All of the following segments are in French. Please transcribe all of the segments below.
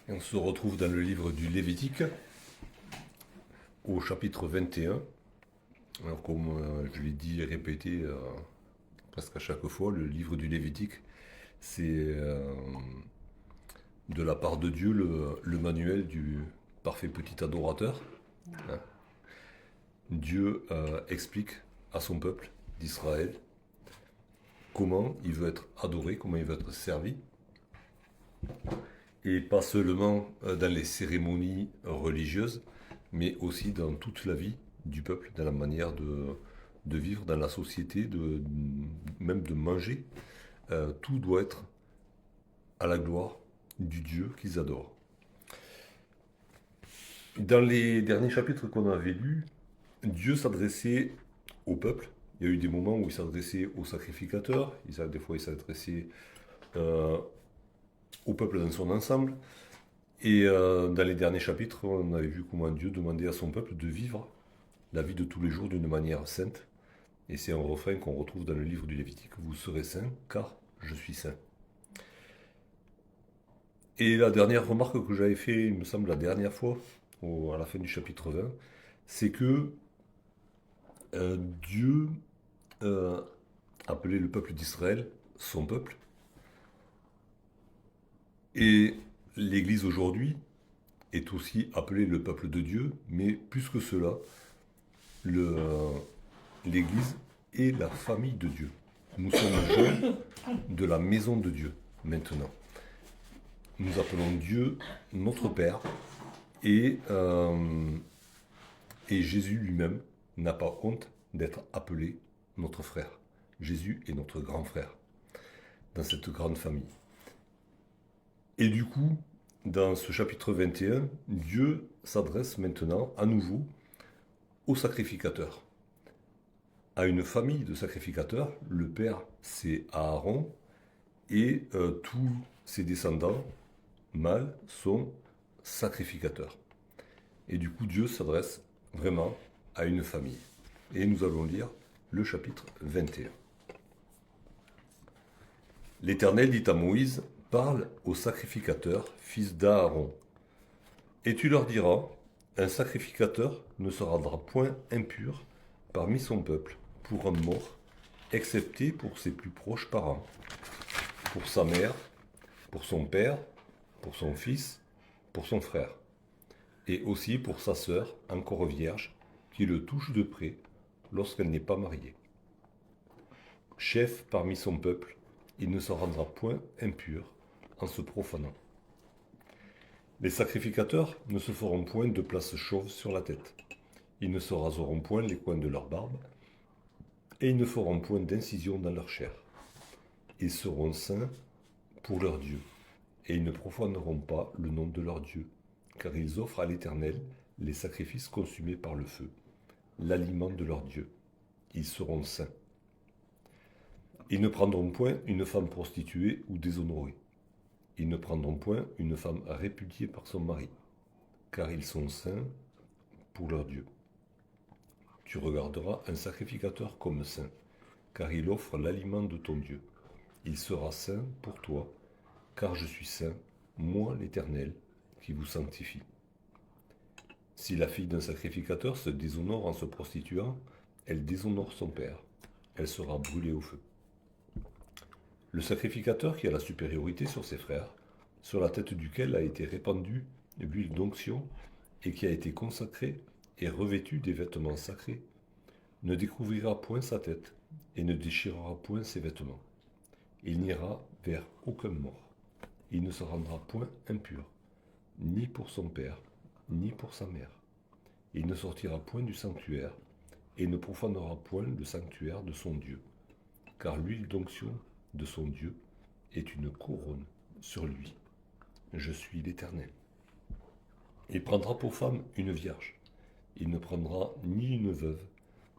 Et on se retrouve dans le livre du Lévitique, au chapitre 21. Alors, comme je l'ai dit et répété presque à chaque fois, le livre du Lévitique, c'est de la part de Dieu le manuel du parfait petit adorateur. Hein. Dieu explique à son peuple d'Israël comment il veut être adoré, comment il veut être servi. Et pas seulement dans les cérémonies religieuses, mais aussi dans toute la vie du peuple, dans la manière de vivre dans la société, même de manger. Tout doit être à la gloire du Dieu qu'ils adorent. Dans les derniers chapitres qu'on avait lus, Dieu s'adressait au peuple. Il y a eu des moments où il s'adressait aux sacrificateurs, des fois il s'adressait euh, au peuple dans son ensemble. Et dans les derniers chapitres, on avait vu comment Dieu demandait à son peuple de vivre la vie de tous les jours d'une manière sainte. Et c'est un refrain qu'on retrouve dans le livre du Lévitique. Vous serez saints, car je suis saint. Et la dernière remarque que j'avais fait, il me semble, la dernière fois, à la fin du chapitre 20, c'est que Dieu euh, appelait le peuple d'Israël son peuple. Et l'Église aujourd'hui est aussi appelée le peuple de Dieu, mais plus que cela, l'Église est la famille de Dieu. Nous sommes gens de la maison de Dieu maintenant. Nous appelons Dieu notre Père et, et Jésus lui-même n'a pas honte d'être appelé notre frère. Jésus est notre grand frère dans cette grande famille. Et du coup, dans ce chapitre 21, Dieu s'adresse maintenant à nouveau aux sacrificateurs, à une famille de sacrificateurs. Le père, c'est Aaron, et tous ses descendants mâles sont sacrificateurs. Et du coup, Dieu s'adresse vraiment à une famille. Et nous allons lire le chapitre 21. L'Éternel dit à Moïse, parle aux sacrificateurs, fils d'Aaron. Et tu leur diras, un sacrificateur ne se rendra point impur parmi son peuple pour un mort, excepté pour ses plus proches parents, pour sa mère, pour son père, pour son fils, pour son frère, et aussi pour sa sœur, encore vierge, qui le touche de près lorsqu'elle n'est pas mariée. Chef parmi son peuple, il ne se rendra point impur en se profanant. Les sacrificateurs ne se feront point de place chauve sur la tête. Ils ne se raseront point les coins de leur barbe, et ils ne feront point d'incision dans leur chair. Ils seront saints pour leur Dieu, et ils ne profaneront pas le nom de leur Dieu, car ils offrent à l'Éternel les sacrifices consumés par le feu, l'aliment de leur Dieu. Ils seront saints. Ils ne prendront point une femme prostituée ou déshonorée. Ils ne prendront point une femme répudiée par son mari, car ils sont saints pour leur Dieu. Tu regarderas un sacrificateur comme saint, car il offre l'aliment de ton Dieu. Il sera saint pour toi, car je suis saint, moi l'Éternel, qui vous sanctifie. Si la fille d'un sacrificateur se déshonore en se prostituant, elle déshonore son père. Elle sera brûlée au feu. Le sacrificateur qui a la supériorité sur ses frères, sur la tête duquel a été répandue l'huile d'onction et qui a été consacré et revêtu des vêtements sacrés, ne découvrira point sa tête et ne déchirera point ses vêtements. Il n'ira vers aucun mort. Il ne se rendra point impur, ni pour son père, ni pour sa mère. Il ne sortira point du sanctuaire et ne profanera point le sanctuaire de son Dieu, car l'huile d'onction de son Dieu est une couronne sur lui. Je suis l'Éternel. Il prendra pour femme une vierge. Il ne prendra ni une veuve,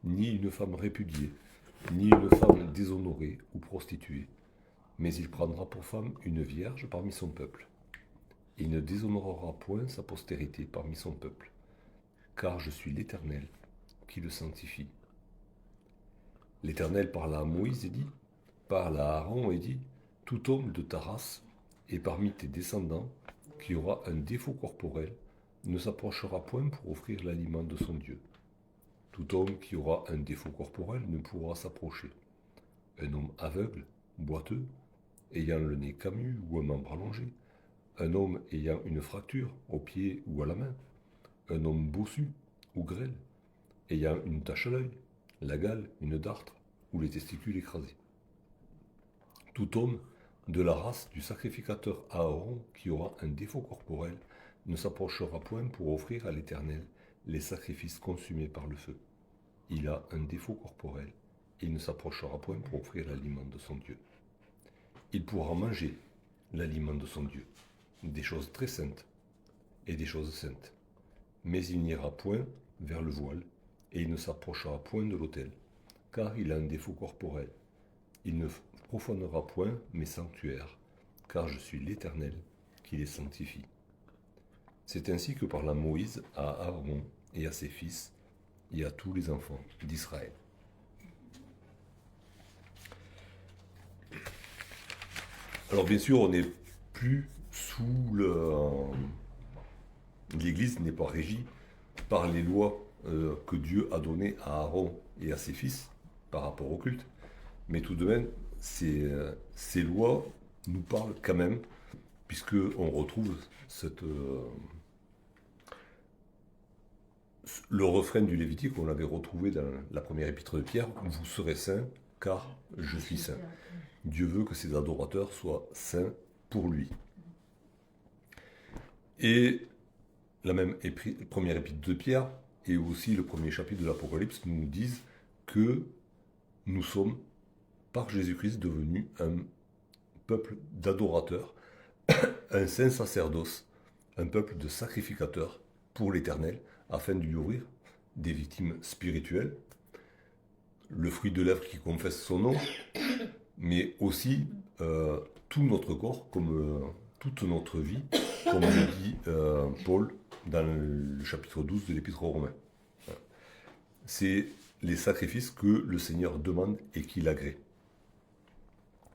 ni une femme répudiée, ni une femme déshonorée ou prostituée, mais il prendra pour femme une vierge parmi son peuple. Il ne déshonorera point sa postérité parmi son peuple, car je suis l'Éternel qui le sanctifie. L'Éternel parla à Moïse et dit, parle à Aaron et dit, tout homme de ta race et parmi tes descendants qui aura un défaut corporel ne s'approchera point pour offrir l'aliment de son Dieu. Tout homme qui aura un défaut corporel ne pourra s'approcher. Un homme aveugle, boiteux, ayant le nez camus ou un membre allongé, un homme ayant une fracture au pied ou à la main, un homme bossu ou grêle, ayant une tache à l'œil, la gale, une dartre ou les testicules écrasés. Tout homme de la race du sacrificateur Aaron qui aura un défaut corporel ne s'approchera point pour offrir à l'Éternel les sacrifices consumés par le feu. Il a un défaut corporel, il ne s'approchera point pour offrir l'aliment de son Dieu. Il pourra manger l'aliment de son Dieu, des choses très saintes et des choses saintes, mais il n'ira point vers le voile et il ne s'approchera point de l'autel, car il a un défaut corporel. Il ne profanera point mes sanctuaires, car je suis l'Éternel qui les sanctifie. C'est ainsi que parla Moïse à Aaron et à ses fils et à tous les enfants d'Israël. Alors bien sûr, on n'est plus sous l'Église n'est pas régie par les lois que Dieu a données à Aaron et à ses fils par rapport au culte, mais tout de même, ces lois nous parlent quand même, puisqu'on retrouve le refrain du Lévitique, on l'avait retrouvé dans la première épître de Pierre, « Vous serez saints, car je suis saint ». Dieu veut que ses adorateurs soient saints pour lui. Et la même première épître de Pierre et aussi le premier chapitre de l'Apocalypse nous disent que nous sommes, par Jésus-Christ, devenus un peuple d'adorateurs, un saint sacerdoce, un peuple de sacrificateurs pour l'Éternel, afin de lui offrir des victimes spirituelles, le fruit de lèvres qui confesse son nom, mais aussi tout notre corps, comme toute notre vie, comme le dit Paul dans le chapitre 12 de l'Épître aux Romains. C'est les sacrifices que le Seigneur demande et qu'il agrée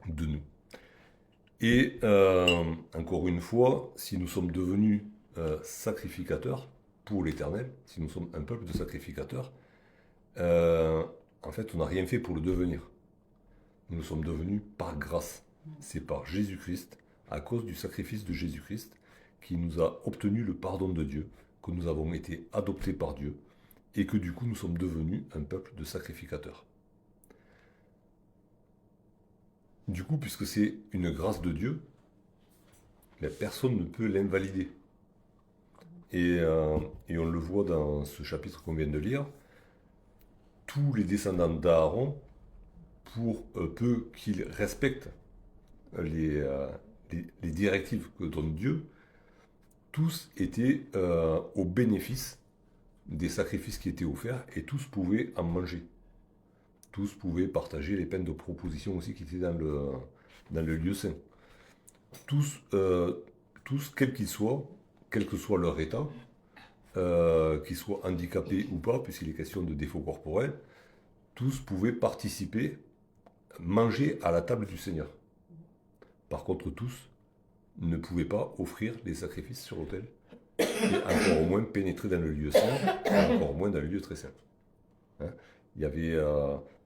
de nous. Et encore une fois, si nous sommes devenus sacrificateurs pour l'Éternel, si nous sommes un peuple de sacrificateurs, en fait, on n'a rien fait pour le devenir. Nous sommes devenus par grâce. C'est par Jésus-Christ, à cause du sacrifice de Jésus-Christ, qui nous a obtenu le pardon de Dieu, que nous avons été adoptés par Dieu, et que du coup nous sommes devenus un peuple de sacrificateurs. Du coup, puisque c'est une grâce de Dieu, personne ne peut l'invalider. Et on le voit dans ce chapitre qu'on vient de lire, tous les descendants d'Aaron, pour peu qu'ils respectent les directives que donne Dieu, tous étaient au bénéfice des sacrifices qui étaient offerts et tous pouvaient en manger. Tous pouvaient partager les peines de proposition aussi qui étaient dans le lieu saint. Tous, quels qu'ils soient, quel que soit leur état, qu'ils soient handicapés ou pas, puisqu'il est question de défauts corporels, tous pouvaient participer, manger à la table du Seigneur. Par contre, tous ne pouvaient pas offrir les sacrifices sur l'autel, et encore moins pénétrer dans le lieu saint, et encore moins dans le lieu très saint. Hein, il y avait,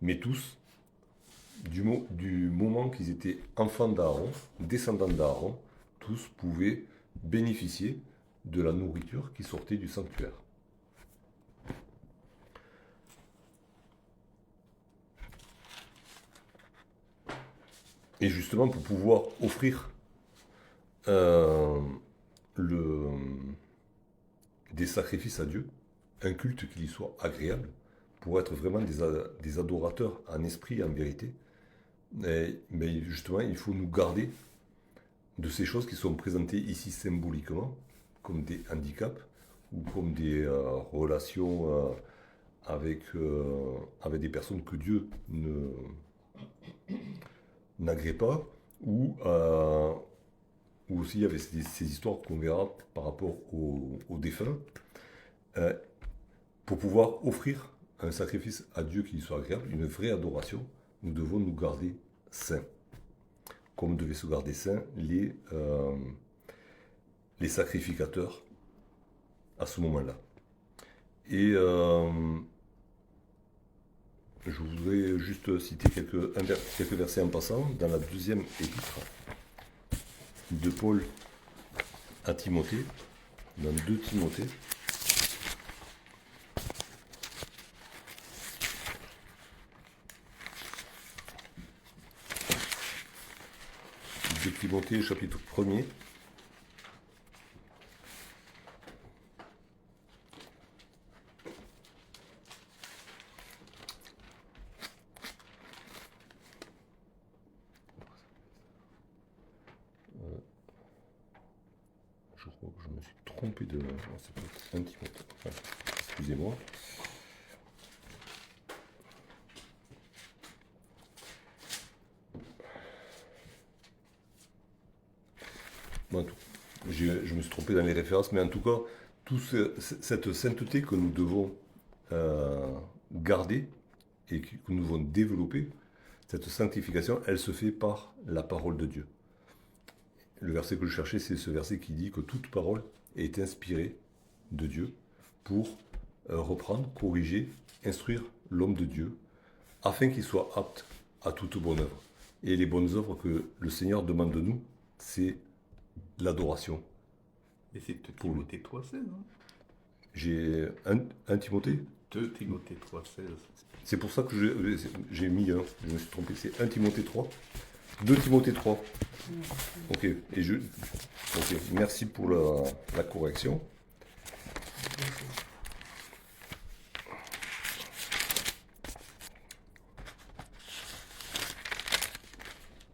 mais tous, du moment qu'ils étaient enfants d'Aaron, descendants d'Aaron, tous pouvaient bénéficier de la nourriture qui sortait du sanctuaire. Et justement, pour pouvoir offrir des sacrifices à Dieu, un culte qui lui soit agréable, pour être vraiment des adorateurs en esprit et en vérité, mais justement, il faut nous garder de ces choses qui sont présentées ici symboliquement, comme des handicaps, ou comme des relations avec des personnes que Dieu n'agrée pas, ou aussi il y avait ces histoires qu'on verra par rapport aux défunts, pour pouvoir offrir un sacrifice à Dieu qui lui soit agréable, une vraie adoration, nous devons nous garder saints. Comme devaient se garder saints les sacrificateurs à ce moment-là. Et je voudrais juste citer quelques versets en passant dans la deuxième épître de Paul à Timothée, dans 2 Timothée. De Timothée, chapitre 1er. Je crois que je me suis trompé de... C'est pas 1 Timothée. Enfin, excusez-moi. Bon, je me suis trompé dans les références, mais en tout cas, cette sainteté que nous devons garder et que nous devons développer, cette sanctification, elle se fait par la parole de Dieu. Le verset que je cherchais, c'est ce verset qui dit que toute parole est inspirée de Dieu pour reprendre, corriger, instruire l'homme de Dieu, afin qu'il soit apte à toute bonne œuvre. Et les bonnes œuvres que le Seigneur demande de nous, c'est l'adoration. Et c'est Timothée 3,16. Hein. J'ai un Timothée 2 Timothée 3,16. C'est pour ça que j'ai mis un, je me suis trompé, c'est 1 Timothée 3. 2 Timothée 3. Ok, ok, merci pour la correction.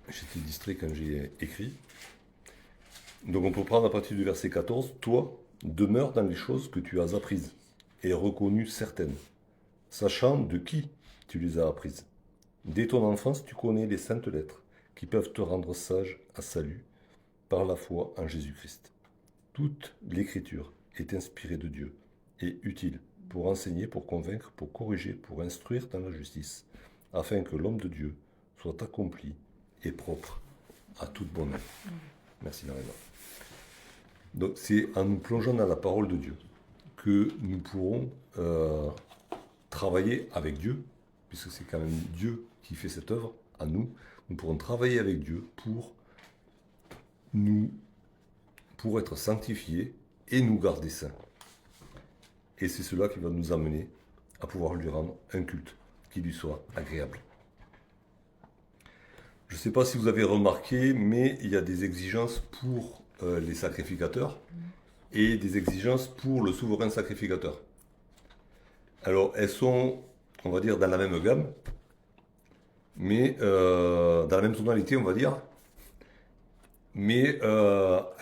J'étais distrait quand j'ai écrit. Donc on peut prendre à partir du verset 14. Toi, demeure dans les choses que tu as apprises et reconnues certaines, sachant de qui tu les as apprises. Dès ton enfance, tu connais les saintes lettres qui peuvent te rendre sage à salut par la foi en Jésus-Christ. Toute l'écriture est inspirée de Dieu et utile pour enseigner, pour convaincre, pour corriger, pour instruire dans la justice, afin que l'homme de Dieu soit accompli et propre à toute bonne œuvre. Merci Marie. Donc c'est en nous plongeant dans la parole de Dieu que nous pourrons travailler avec Dieu, puisque c'est quand même Dieu qui fait cette œuvre à nous. Nous pourrons travailler avec Dieu pour être sanctifiés et nous garder saints. Et c'est cela qui va nous amener à pouvoir lui rendre un culte qui lui soit agréable. Je ne sais pas si vous avez remarqué, mais il y a des exigences pour les sacrificateurs et des exigences pour le souverain sacrificateur. Alors, elles sont, on va dire, dans la même gamme, mais dans la même tonalité, on va dire, mais à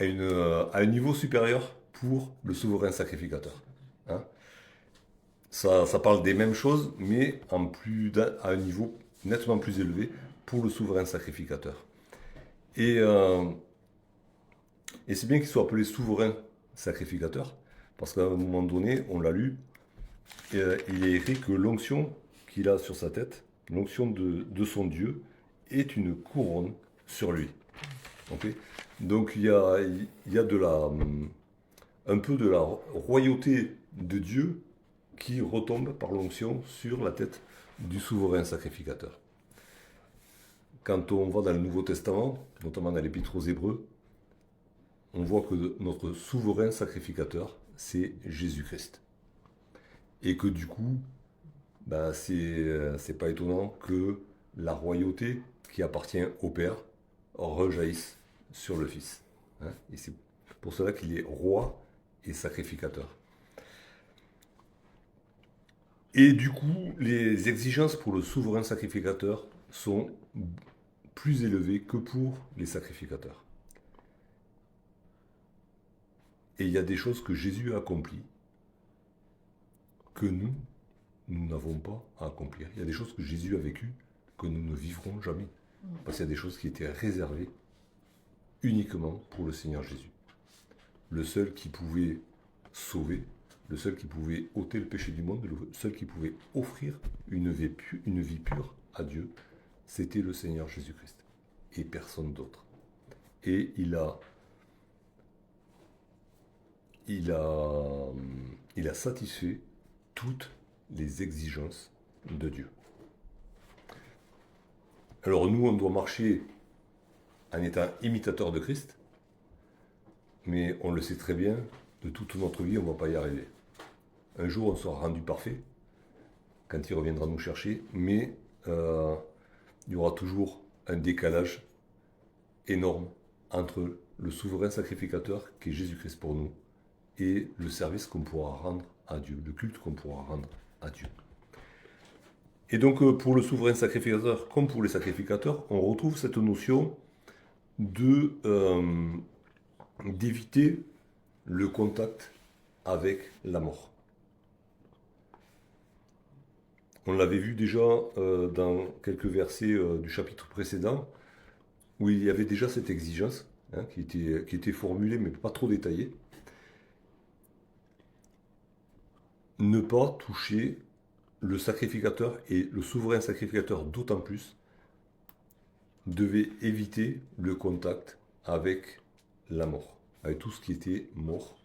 un niveau supérieur pour le souverain sacrificateur. Hein. Ça parle des mêmes choses, mais à un niveau nettement plus élevé pour le souverain sacrificateur. Et c'est bien qu'il soit appelé souverain sacrificateur, parce qu'à un moment donné, on l'a lu, il est écrit que l'onction qu'il a sur sa tête, l'onction de son Dieu, est une couronne sur lui. Okay. Donc il y a un peu de la royauté de Dieu qui retombe par l'onction sur la tête du souverain sacrificateur. Quand on va dans le Nouveau Testament, notamment dans l'Épître aux Hébreux, on voit que notre souverain sacrificateur, c'est Jésus-Christ. Et que du coup, c'est pas étonnant que la royauté qui appartient au Père rejaillisse sur le Fils. Hein, et c'est pour cela qu'il est roi et sacrificateur. Et du coup, les exigences pour le souverain sacrificateur sont plus élevées que pour les sacrificateurs. Et il y a des choses que Jésus a accomplies que nous n'avons pas à accomplir. Il y a des choses que Jésus a vécues que nous ne vivrons jamais. Parce qu'il y a des choses qui étaient réservées uniquement pour le Seigneur Jésus. Le seul qui pouvait sauver, le seul qui pouvait ôter le péché du monde, le seul qui pouvait offrir une vie pure à Dieu, c'était le Seigneur Jésus-Christ. Et personne d'autre. Et il a il a, il a satisfait toutes les exigences de Dieu. Alors nous, on doit marcher en étant imitateur de Christ, mais on le sait très bien, de toute notre vie, on ne va pas y arriver. Un jour, on sera rendu parfait, quand il reviendra nous chercher, mais il y aura toujours un décalage énorme entre le souverain sacrificateur qui est Jésus-Christ pour nous et le service qu'on pourra rendre à Dieu, le culte qu'on pourra rendre à Dieu. Et donc pour le souverain sacrificateur comme pour les sacrificateurs, on retrouve cette notion d'éviter le contact avec la mort. On l'avait vu déjà dans quelques versets du chapitre précédent, où il y avait déjà cette exigence qui était formulée mais pas trop détaillée. Ne pas toucher le sacrificateur, et le souverain sacrificateur d'autant plus devait éviter le contact avec la mort, avec tout ce qui était mort.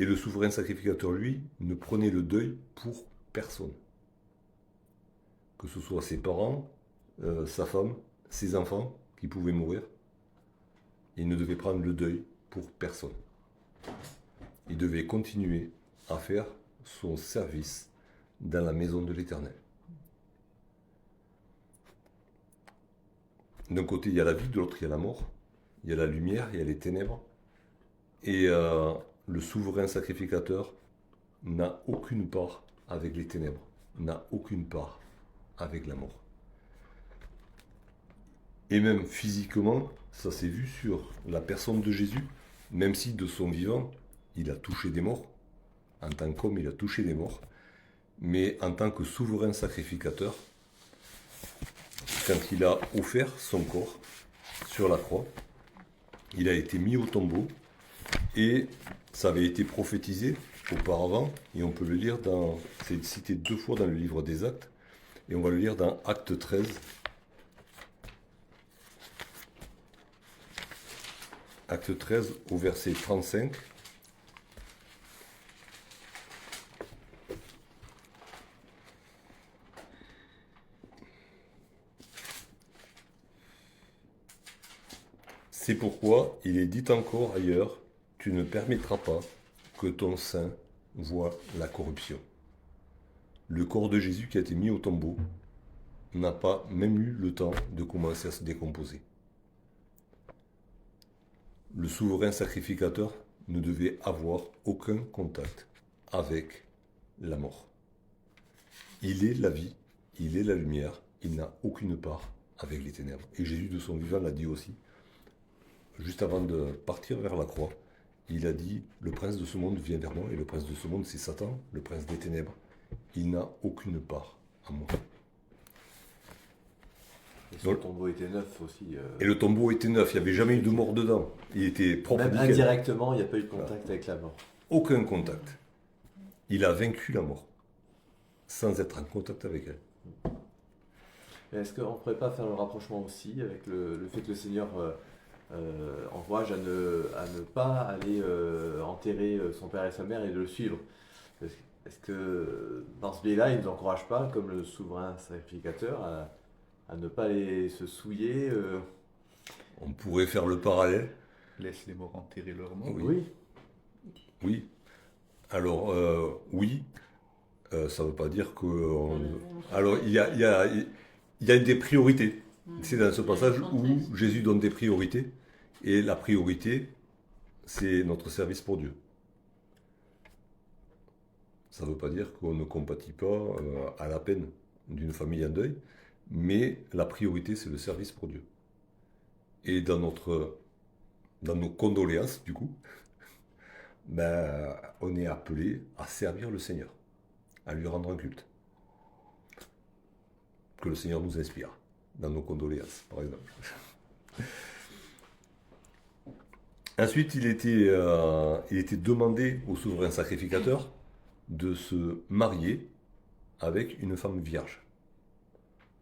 Et le souverain sacrificateur, lui, ne prenait le deuil pour personne. Que ce soit ses parents, sa femme, ses enfants qui pouvaient mourir, il ne devait prendre le deuil pour personne. Il devait continuer à faire son service dans la maison de l'Éternel. D'un côté, il y a la vie, de l'autre, il y a la mort. Il y a la lumière, il y a les ténèbres. Et le souverain sacrificateur n'a aucune part avec les ténèbres, n'a aucune part avec la mort. Et même physiquement, ça s'est vu sur la personne de Jésus, même si de son vivant, il a touché des morts. En tant qu'homme, il a touché des morts. Mais en tant que souverain sacrificateur, quand il a offert son corps sur la croix, il a été mis au tombeau, et ça avait été prophétisé auparavant, et on peut le lire c'est cité 2 fois dans le livre des Actes, et on va le lire dans Acte 13. Acte 13 au verset 35. C'est pourquoi il est dit encore ailleurs, tu ne permettras pas que ton sein voie la corruption. Le corps de Jésus qui a été mis au tombeau n'a pas même eu le temps de commencer à se décomposer. Le souverain sacrificateur ne devait avoir aucun contact avec la mort. Il est la vie, il est la lumière, il n'a aucune part avec les ténèbres. Et Jésus de son vivant l'a dit aussi. Juste avant de partir vers la croix, il a dit, le prince de ce monde vient vers moi, et le prince de ce monde c'est Satan, le prince des ténèbres. Il n'a aucune part à moi. Et son tombeau était neuf aussi. Et le tombeau était neuf, il n'y avait jamais eu de mort dedans. Il était propre. Même indirectement, il n'y a pas eu de contact avec la mort. Aucun contact. Il a vaincu la mort, sans être en contact avec elle. Est-ce qu'on ne pourrait pas faire le rapprochement aussi avec le fait que le Seigneur encourage à ne pas aller enterrer son père et sa mère et de le suivre? Est-ce que dans ce biais-là, il ne nous encourage pas, comme le souverain sacrificateur, à ne pas aller se souiller On pourrait faire le parallèle. Laisse les morts enterrer leurs morts. Oui. Oui. Alors, oui. Ça ne veut pas dire que... Alors, il y a des priorités. C'est dans ce passage où Jésus donne des priorités. Et la priorité, c'est notre service pour Dieu. Ça ne veut pas dire qu'on ne compatit pas à la peine d'une famille en deuil, mais la priorité, c'est le service pour Dieu. Et dans nos condoléances, du coup, on est appelé à servir le Seigneur, à lui rendre un culte. Que le Seigneur nous inspire, dans nos condoléances, par exemple. Ensuite, il était demandé au souverain sacrificateur de se marier avec une femme vierge.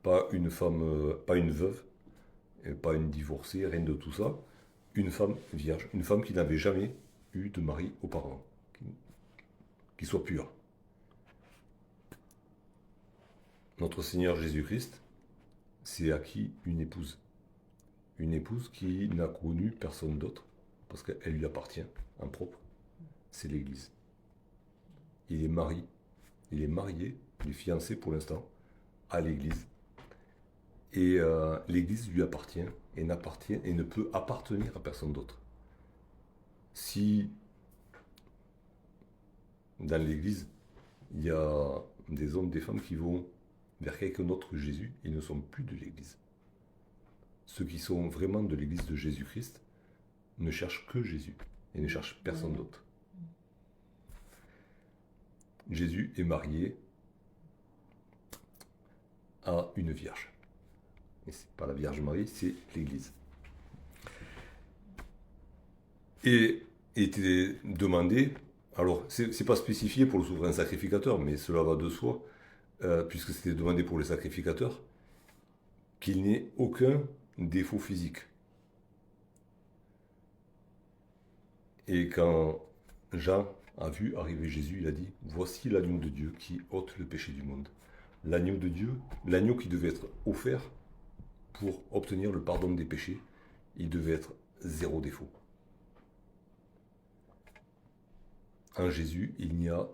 Pas une veuve, et pas une divorcée, rien de tout ça. une femme vierge, une femme qui n'avait jamais eu de mari auparavant, qui soit pure. Notre Seigneur Jésus-Christ s'est acquis une épouse qui n'a connu personne d'autre, parce qu'elle lui appartient en propre, c'est l'Église. Il est marié, il est fiancé pour l'instant à l'Église. Et l'Église lui appartient et ne peut appartenir à personne d'autre. Si dans l'Église, il y a des hommes, des femmes qui vont vers quelqu'un d'autre que Jésus, ils ne sont plus de l'Église. Ceux qui sont vraiment de l'Église de Jésus-Christ ne cherchent que Jésus et ne cherchent personne d'autre. Jésus est marié à une vierge. Et ce n'est pas la Vierge Marie, c'est l'Église. Et était demandé, alors c'est pas spécifié pour le souverain sacrificateur, mais cela va de soi, puisque c'était demandé pour les sacrificateurs, qu'il n'ait aucun défaut physique. Et quand Jean a vu arriver Jésus, il a dit, voici l'agneau de Dieu qui ôte le péché du monde. L'agneau de Dieu, l'agneau qui devait être offert pour obtenir le pardon des péchés, il devait être zéro défaut. En Jésus, il n'y a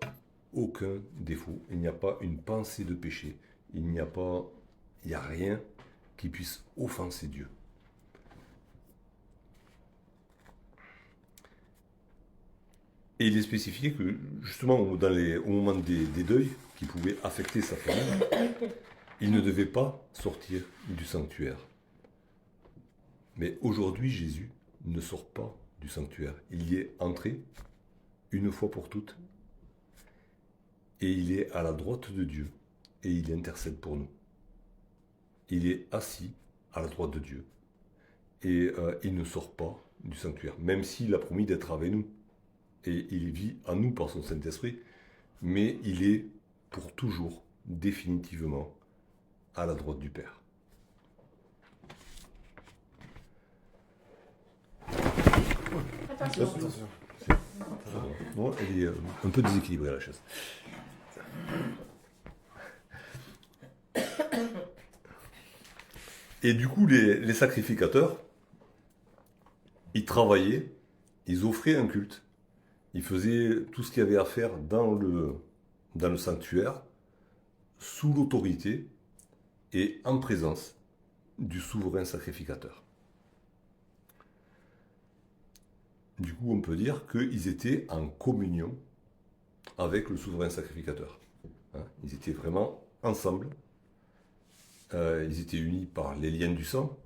aucun défaut, il n'y a pas une pensée de péché, il n'y a rien qui puisse offenser Dieu. Et il est spécifié que, justement, au moment des deuils qui pouvaient affecter sa famille, il ne devait pas sortir du sanctuaire. Mais aujourd'hui, Jésus ne sort pas du sanctuaire. Il y est entré une fois pour toutes. Et il est à la droite de Dieu. Et il intercède pour nous. Il est assis à la droite de Dieu. Et il ne sort pas du sanctuaire. Même s'il a promis d'être avec nous. Et il vit en nous par son Saint-Esprit. Mais il est pour toujours, définitivement, à la droite du Père. Attention. Bon, elle est un peu déséquilibrée la chaise. Et du coup, les sacrificateurs, ils travaillaient, ils offraient un culte, ils faisaient tout ce qu'il y avait à faire dans le sanctuaire, sous l'autorité et en présence du souverain sacrificateur. Du coup, on peut dire qu'ils étaient en communion avec le souverain sacrificateur. Ils étaient vraiment ensemble. Ils étaient unis par les liens du sang.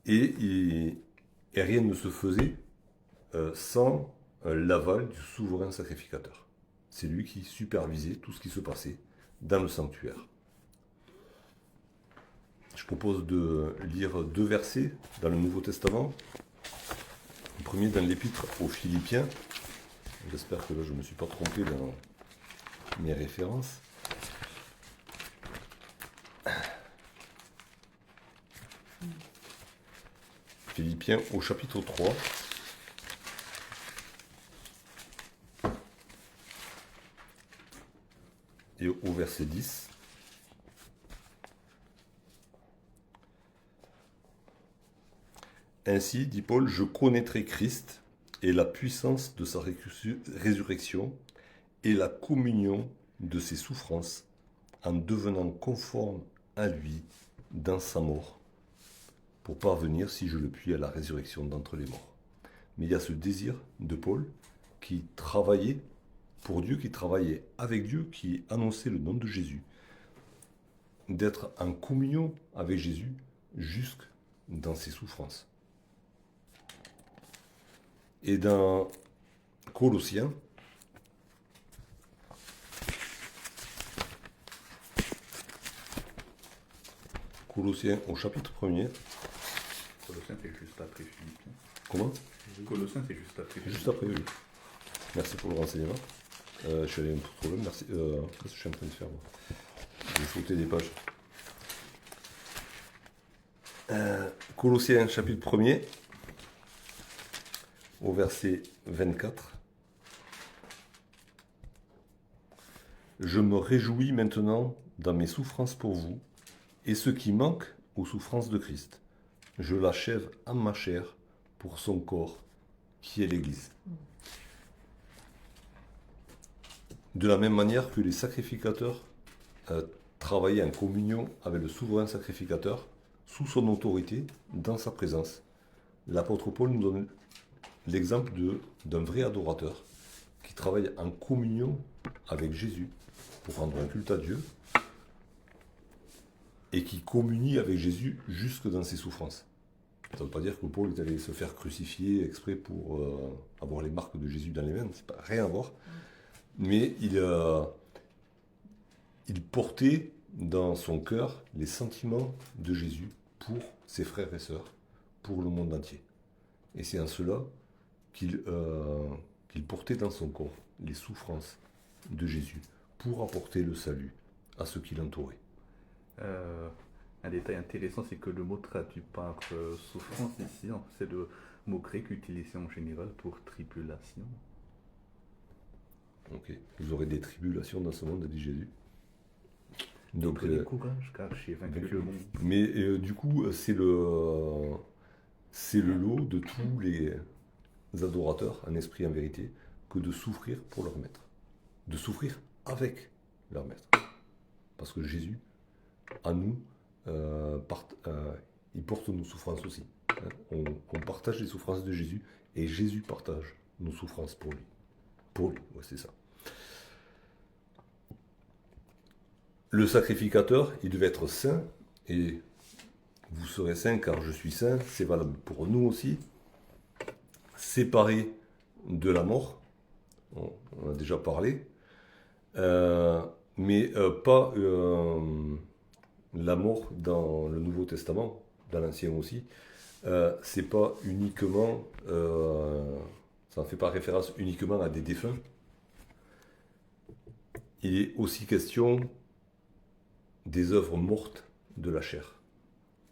Et rien ne se faisait sans l'aval du souverain sacrificateur. C'est lui qui supervisait tout ce qui se passait dans le sanctuaire. Je propose de lire 2 versets dans le Nouveau Testament. Le premier dans l'Épître aux Philippiens. J'espère que là je ne me suis pas trompé dans mes références. Philippiens au chapitre 3. Et au verset 10. Ainsi, dit Paul, je connaîtrai Christ et la puissance de sa résurrection et la communion de ses souffrances en devenant conforme à lui dans sa mort, pour parvenir, si je le puis, à la résurrection d'entre les morts. Mais il y a ce désir de Paul qui travaillait pour Dieu, qui travaillait avec Dieu, qui annonçait le nom de Jésus, d'être en communion avec Jésus jusque dans ses souffrances. Et dans Colossiens, au chapitre 1er. Colossiens, c'est juste après Philippiens. Comment ? Colossiens, c'est juste après Philippiens. Juste après, oui. Merci pour le renseignement. Je suis allé un peu trop loin. Merci. Qu'est-ce que je suis en train de faire, moi ? J'ai sauté des pages. Colossiens chapitre 1er, au verset 24. Je me réjouis maintenant dans mes souffrances pour vous, et ce qui manque aux souffrances de Christ. Je l'achève en ma chair pour son corps, qui est l'Église. De la même manière que les sacrificateurs travaillaient en communion avec le souverain sacrificateur, sous son autorité, dans sa présence, l'apôtre Paul nous donne l'exemple d'un vrai adorateur qui travaille en communion avec Jésus pour rendre un culte à Dieu et qui communie avec Jésus jusque dans ses souffrances. Ça ne veut pas dire que Paul est allé se faire crucifier exprès pour avoir les marques de Jésus dans les mains, c'est pas rien à voir. Mais il portait dans son cœur les sentiments de Jésus pour ses frères et sœurs, pour le monde entier. Et c'est en cela qu'il portait dans son corps les souffrances de Jésus pour apporter le salut à ceux qui l'entouraient. Un détail intéressant, c'est que le mot traduit par souffrance ici, c'est le mot grec utilisé en général pour tribulation. Ok. Vous aurez des tribulations dans ce monde, dit Jésus. Donc, Prenez courage, car j'ai vaincu le monde. Mais du coup, c'est le lot de tous les adorateurs, en esprit et en vérité, que de souffrir pour leur maître. De souffrir avec leur maître. Parce que Jésus, à nous, il porte nos souffrances aussi. On partage les souffrances de Jésus, et Jésus partage nos souffrances pour lui. Pour lui, ouais, c'est ça. Le sacrificateur, il devait être saint, et vous serez saints car je suis saint, c'est valable pour nous aussi. Séparé de la mort, on a déjà parlé, mais pas la mort dans le Nouveau Testament, dans l'Ancien aussi. C'est pas uniquement, ça ne fait pas référence uniquement à des défunts. Il est aussi question des œuvres mortes de la chair.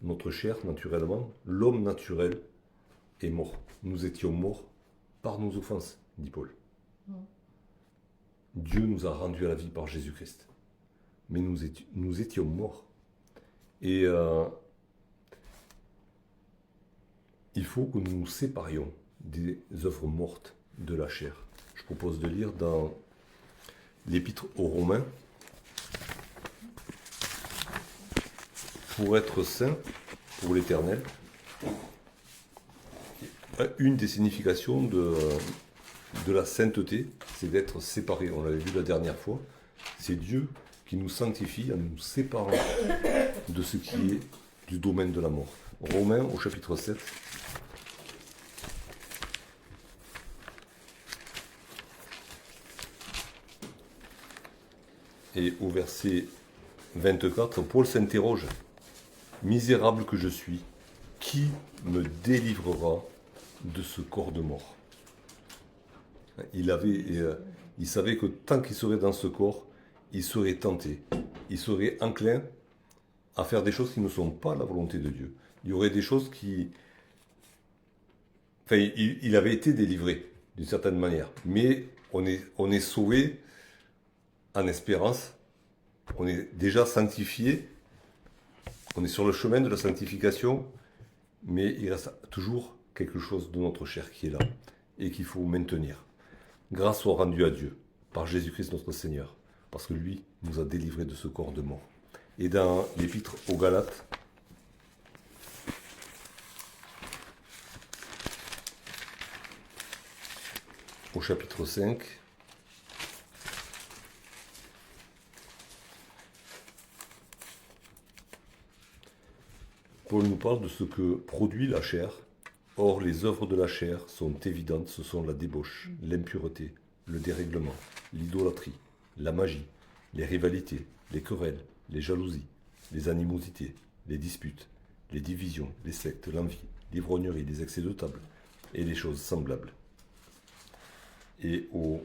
Notre chair, naturellement, l'homme naturel est mort. Nous étions morts par nos offenses, dit Paul. Dieu nous a rendus à la vie par Jésus-Christ. Mais nous étions morts. Et il faut que nous nous séparions des œuvres mortes de la chair. Je propose de lire dans l'Épître aux Romains. Pour être saint, pour l'Éternel, une des significations de la sainteté, c'est d'être séparé. On l'avait vu la dernière fois. C'est Dieu qui nous sanctifie en nous séparant de ce qui est du domaine de la mort. Romains au chapitre 7. Et au verset 24, Paul s'interroge. Misérable que je suis, qui me délivrera de ce corps de mort? Il savait que tant qu'il serait dans ce corps, il serait tenté, il serait enclin à faire des choses qui ne sont pas la volonté de Dieu. Il y aurait des choses qui... Enfin, il avait été délivré, d'une certaine manière. Mais on est sauvé en espérance, on est déjà sanctifié, on est sur le chemin de la sanctification, mais il reste toujours quelque chose de notre chair qui est là et qu'il faut maintenir. Grâce soit rendue à Dieu, par Jésus-Christ notre Seigneur, parce que lui nous a délivrés de ce corps de mort. Et dans l'Épître aux Galates, au chapitre 5, Paul nous parle de ce que produit la chair. Or, les œuvres de la chair sont évidentes, ce sont la débauche, l'impureté, le dérèglement, l'idolâtrie, la magie, les rivalités, les querelles, les jalousies, les animosités, les disputes, les divisions, les sectes, l'envie, l'ivrognerie, les excès de table et les choses semblables. Et au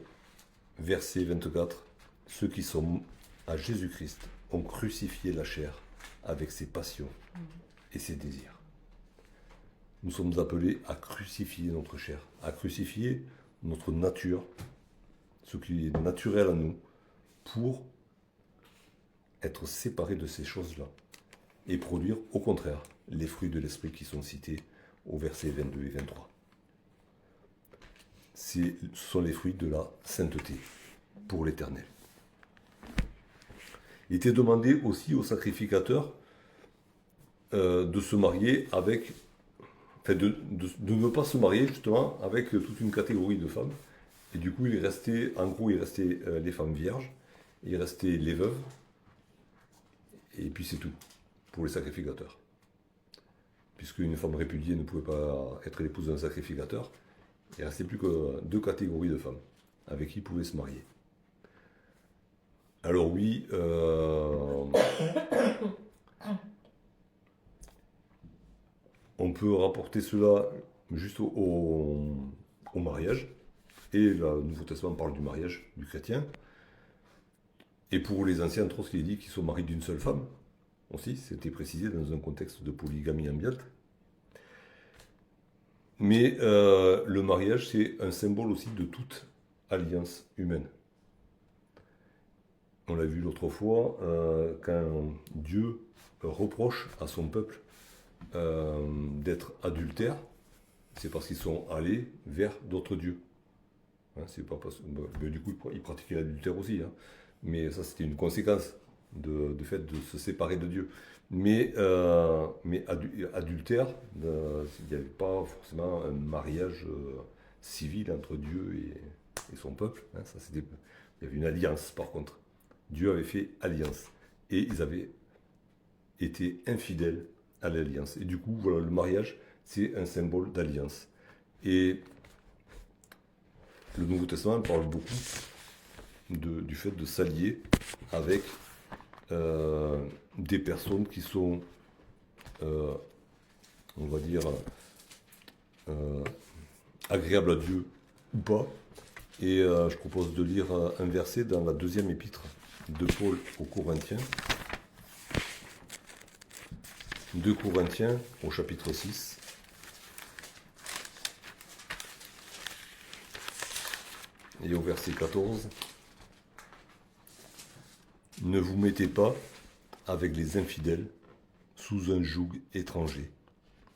verset 24, ceux qui sont à Jésus-Christ ont crucifié la chair avec ses passions et ses désirs. nous sommes appelés à crucifier notre chair, à crucifier notre nature, ce qui est naturel à nous, pour être séparés de ces choses-là et produire, au contraire, les fruits de l'esprit qui sont cités au verset 22 et 23. Ce sont les fruits de la sainteté pour l'Éternel. Il était demandé aussi aux sacrificateurs de se marier avec, enfin de ne pas se marier justement avec toute une catégorie de femmes. Et du coup, il restait les femmes vierges, il restait les veuves, et puis c'est tout pour les sacrificateurs. Puisque une femme répudiée ne pouvait pas être l'épouse d'un sacrificateur, il ne restait plus que 2 catégories de femmes avec qui ils pouvaient se marier. Alors oui, on peut rapporter cela juste au mariage, et le Nouveau Testament parle du mariage du chrétien. Et pour les anciens, entre autres, il est dit qu'ils sont mariés d'une seule femme, aussi, c'était précisé dans un contexte de polygamie ambiante. Mais le mariage, c'est un symbole aussi de toute alliance humaine. On l'a vu l'autre fois, quand Dieu reproche à son peuple d'être adultère, c'est parce qu'ils sont allés vers d'autres dieux. Hein, c'est pas parce, mais du coup, ils pratiquaient l'adultère aussi, hein. Mais ça, c'était une conséquence du fait de se séparer de Dieu. Mais adultère, il n'y avait pas forcément un mariage civil entre Dieu et son peuple. Hein, ça, il y avait une alliance, par contre. Dieu avait fait alliance. Et ils avaient été infidèles à l'alliance. Et du coup, voilà, le mariage, c'est un symbole d'alliance. Et le Nouveau Testament parle beaucoup du fait de s'allier avec des personnes qui sont, on va dire, agréables à Dieu ou pas. Et je propose de lire un verset dans la 2e épître de Paul aux Corinthiens. 2 Corinthiens au chapitre 6. Et au verset 14. Ne vous mettez pas avec les infidèles sous un joug étranger,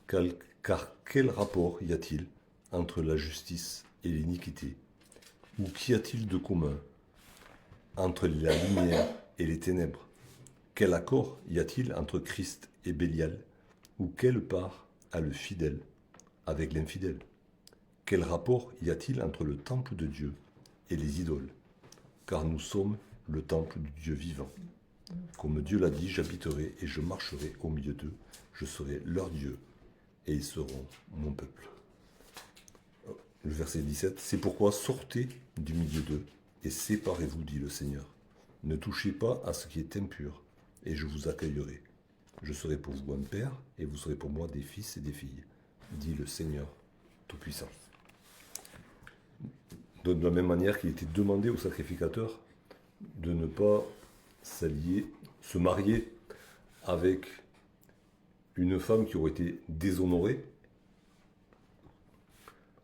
car quel rapport y a-t-il entre la justice et l'iniquité? Ou qu'y a-t-il de commun entre la lumière et les ténèbres? Quel accord y a-t-il entre Christ et Bélial? Ou quelle part a le fidèle avec l'infidèle? Quel rapport y a-t-il entre le temple de Dieu et les idoles? Car nous sommes le temple du Dieu vivant. Comme Dieu l'a dit, j'habiterai et je marcherai au milieu d'eux, je serai leur Dieu et ils seront mon peuple. Le verset 17, c'est pourquoi sortez du milieu d'eux et séparez-vous, dit le Seigneur. Ne touchez pas à ce qui est impur et je vous accueillerai. Je serai pour vous un père et vous serez pour moi des fils et des filles, dit le Seigneur Tout-Puissant. De la même manière qu'il était demandé aux sacrificateurs de ne pas se marier avec une femme qui aurait été déshonorée,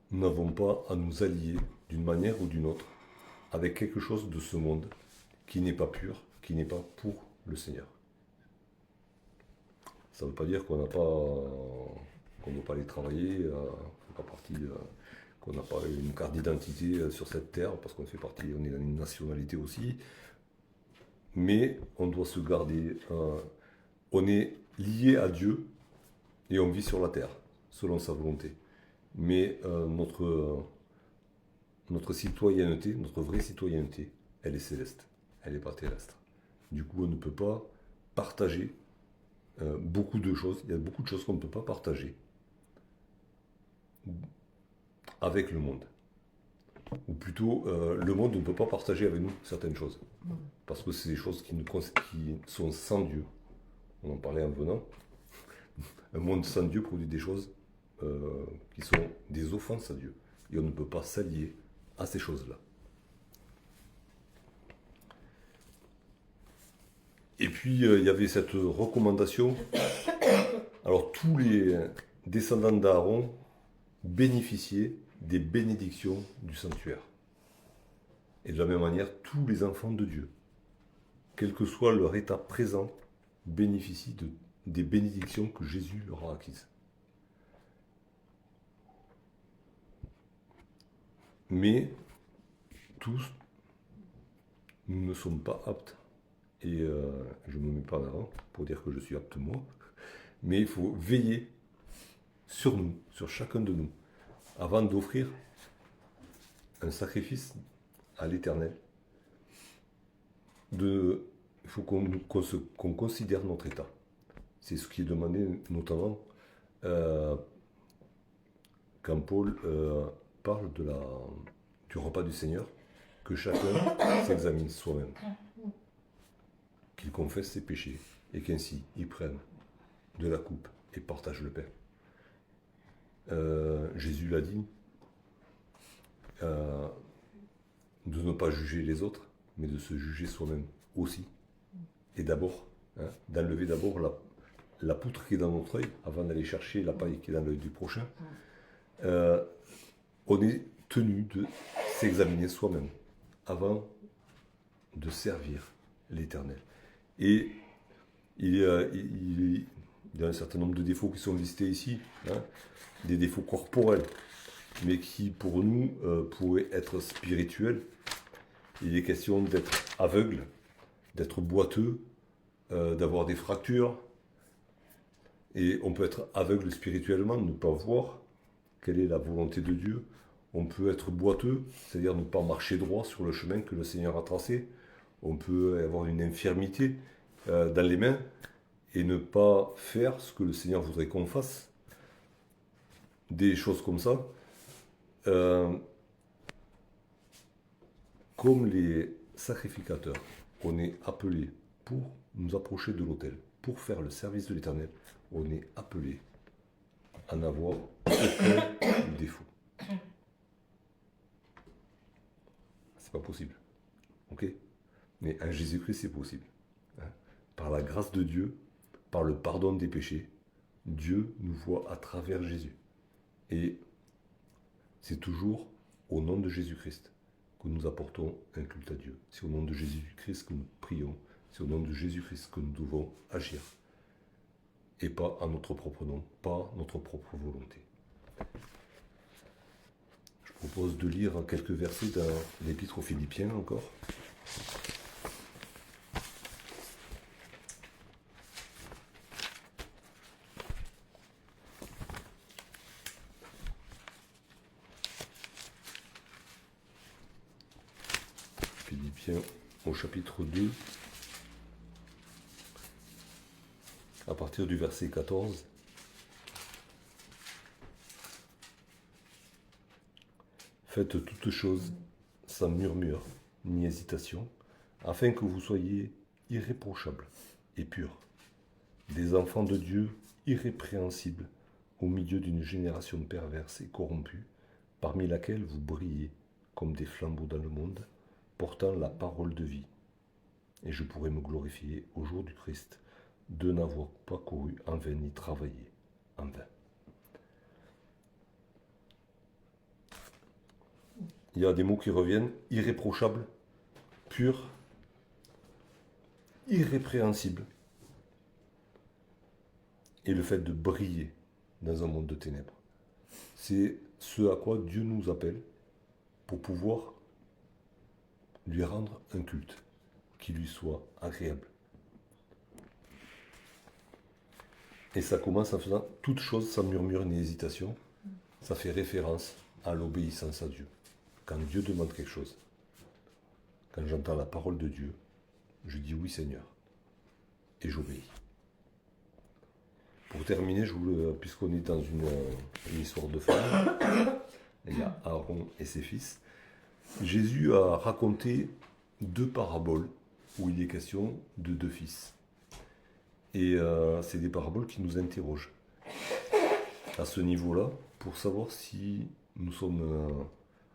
nous n'avons pas à nous allier d'une manière ou d'une autre avec quelque chose de ce monde qui n'est pas pur, qui n'est pas pour le Seigneur. Ça ne veut pas dire qu'on ne doit pas aller travailler, qu'on n'a pas une carte d'identité sur cette terre, parce qu'on fait partie, on est dans une nationalité aussi. Mais on doit se garder, on est lié à Dieu et on vit sur la terre, selon sa volonté. Mais notre citoyenneté, notre vraie citoyenneté, elle est céleste, elle n'est pas terrestre. Du coup, on ne peut pas partager beaucoup de choses, il y a beaucoup de choses qu'on ne peut pas partager avec le monde. Ou plutôt, le monde ne peut pas partager avec nous certaines choses. Parce que c'est des choses qui sont sans Dieu. On en parlait en venant. Un monde sans Dieu produit des choses qui sont des offenses à Dieu. Et on ne peut pas s'allier à ces choses-là. Et puis, il y avait cette recommandation. Alors, tous descendants d'Aaron, bénéficiaient des bénédictions du sanctuaire. Et de la même manière, tous les enfants de Dieu, quel que soit leur état présent, bénéficient des bénédictions que Jésus leur a acquises. Mais tous, nous ne sommes pas aptes. Et je ne me mets pas en avant pour dire que je suis apte moi. Mais il faut veiller sur nous, sur chacun de nous, avant d'offrir un sacrifice à l'Éternel. Il faut qu'on considère notre état. C'est ce qui est demandé notamment quand Paul parle du repas du Seigneur, que chacun s'examine soi-même, qu'il confesse ses péchés et qu'ainsi il prenne de la coupe et partage le pain. Jésus l'a dit, de ne pas juger les autres, mais de se juger soi-même aussi. Et d'abord, d'enlever d'abord la poutre qui est dans notre œil, avant d'aller chercher la paille qui est dans l'œil du prochain. On est tenu de s'examiner soi-même, avant de servir l'Éternel. Et il y a un certain nombre de défauts qui sont listés ici, des défauts corporels, mais qui pour nous pourraient être spirituels. Il est question d'être aveugle, d'être boiteux, d'avoir des fractures. Et on peut être aveugle spirituellement, ne pas voir quelle est la volonté de Dieu. On peut être boiteux, c'est-à-dire ne pas marcher droit sur le chemin que le Seigneur a tracé. On peut avoir une infirmité dans les mains et ne pas faire ce que le Seigneur voudrait qu'on fasse. Des choses comme ça. Comme les sacrificateurs, on est appelés pour nous approcher de l'autel, pour faire le service de l'Éternel, on est appelés à n'avoir aucun défaut. C'est pas possible. Ok ? Mais en Jésus-Christ, c'est possible. Par la grâce de Dieu, par le pardon des péchés, Dieu nous voit à travers Jésus. Et c'est toujours au nom de Jésus-Christ que nous apportons un culte à Dieu. C'est au nom de Jésus-Christ que nous prions. C'est au nom de Jésus-Christ que nous devons agir. Et pas à notre propre nom, pas notre propre volonté. Je propose de lire quelques versets dans l'Épître aux Philippiens encore. Philippiens au chapitre 2, à partir du verset 14. Faites toutes choses sans murmure ni hésitation, afin que vous soyez irréprochables et purs, des enfants de Dieu irrépréhensibles au milieu d'une génération perverse et corrompue, parmi laquelle vous brillez comme des flambeaux dans le monde, portant la parole de vie. Et je pourrai me glorifier au jour du Christ de n'avoir pas couru en vain ni travaillé en vain. Il y a des mots qui reviennent: irréprochable, pur, irrépréhensible. Et le fait de briller dans un monde de ténèbres. C'est ce à quoi Dieu nous appelle pour pouvoir lui rendre un culte qui lui soit agréable. Et ça commence en faisant toute chose sans murmure ni hésitation. Ça fait référence à l'obéissance à Dieu. Quand Dieu demande quelque chose, quand j'entends la parole de Dieu, je dis oui Seigneur, et j'obéis. Pour terminer, puisqu'on est dans une histoire de famille, il y a Aaron et ses fils, Jésus a raconté 2 paraboles où il est question de 2 fils. Et c'est des paraboles qui nous interrogent à ce niveau-là pour savoir si nous sommes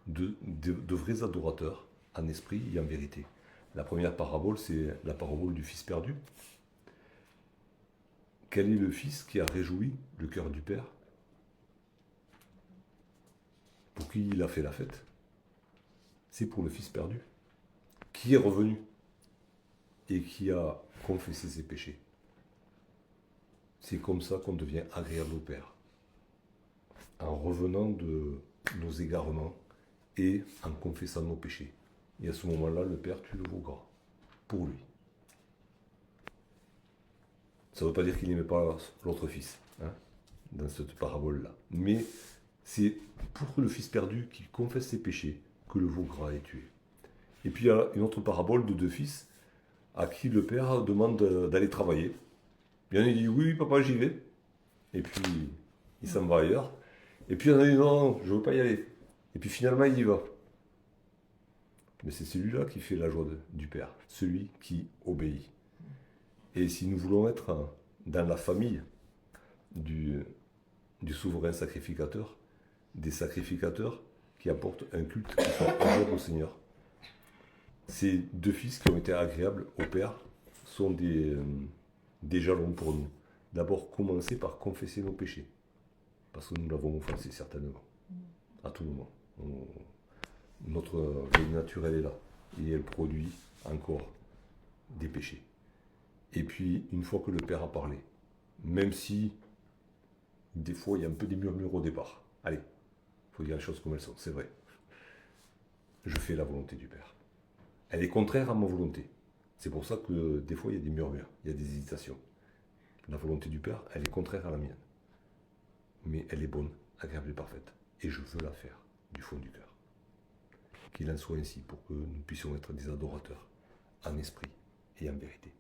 de vrais adorateurs en esprit et en vérité. La première parabole, c'est la parabole du fils perdu. Quel est le fils qui a réjoui le cœur du père Pourquoi il a fait la fête? C'est pour le fils perdu, qui est revenu et qui a confessé ses péchés. C'est comme ça qu'on devient agréable au Père, en revenant de nos égarements et en confessant nos péchés. Et à ce moment-là, le Père tue le veau gras, pour lui. Ça ne veut pas dire qu'il n'aimait pas l'autre fils, hein, dans cette parabole-là. Mais c'est pour le fils perdu qui confesse ses péchés que le veau gras est tué. Et puis il y a une autre parabole de deux fils à qui le père demande d'aller travailler. Il y en a qui dit oui, papa, j'y vais. Et puis il s'en va ailleurs. Et puis il y en a qui dit non, je ne veux pas y aller. Et puis finalement il y va. Mais c'est celui-là qui fait la joie du Père, celui qui obéit. Et si nous voulons être dans la famille du souverain sacrificateur, des sacrificateurs qui apportent un culte qui soit agréable au Seigneur, ces deux fils qui ont été agréables au Père sont des jalons pour nous. D'abord, commencer par confesser nos péchés, parce que nous l'avons offensé certainement, à tout moment. Notre vie naturelle est là, et elle produit encore des péchés. Et puis, une fois que le Père a parlé, même si des fois il y a un peu des murmures au départ, allez, il faut dire les choses comme elles sont, c'est vrai. Je fais la volonté du Père. Elle est contraire à ma volonté. C'est pour ça que des fois il y a des murmures, il y a des hésitations. La volonté du Père, elle est contraire à la mienne. Mais elle est bonne, agréable et parfaite. Et je veux la faire du fond du cœur. Qu'il en soit ainsi pour que nous puissions être des adorateurs en esprit et en vérité.